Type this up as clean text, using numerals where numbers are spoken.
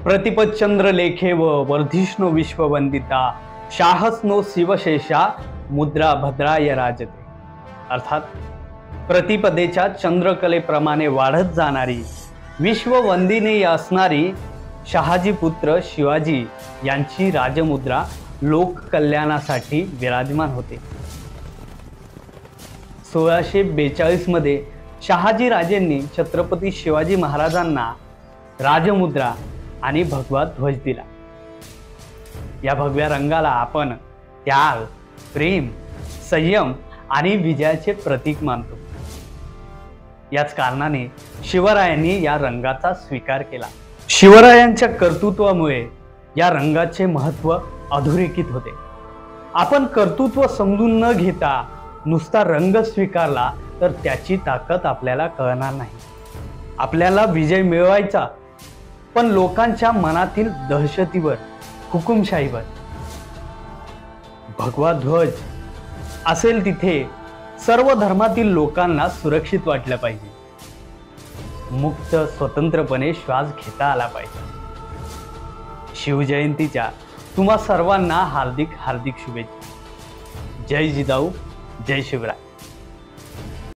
प्रतिपच्चंद्र लेखे व वर्धिष्णो विश्ववंदिता शाहसनो शिवशेषा मुद्रा भद्राय राजते। अर्थात प्रतिपदेच्या चंद्रकलेप्रमाणे वाढत जाणारी विश्ववंदनीय असणारी शहाजी पुत्र शिवाजी यांची राजमुद्रा लोककल्याणासाठी विराजमान होते। 1642 मध्ये शहाजी राजेंनी छत्रपती शिवाजी महाराजांना राजमुद्रा आणि भगवा ध्वज दिला। या भगव्या रंगाला आपण त्याग, प्रेम, संयम आणि विजयाचे प्रतीक मानतो। याच कारणाने शिवरायांनी या रंगाचा स्वीकार केला। शिवरायांच्या कर्तृत्वामुळे या रंगाचे महत्त्व अधोरेखित होते। आपण कर्तृत्व समजून न घेता नुसता रंग स्वीकारला तर त्याची ताकद आपल्याला कळणार नाही। आपल्याला विजय मिळवायचा, पण लोकांच्या मनातील दहशतीवर, हुकुमशाहीवर। भगवा ध्वज असेल तिथे सर्व धर्मातील लोकांना सुरक्षित वाटलं पाहिजे, मुक्त स्वतंत्रपणे श्वास घेता आला पाहिजे। शिवजयंतीच्या तुम्हा सर्वांना हार्दिक हार्दिक शुभेच्छा। जय जिजाऊ, जय शिवराय।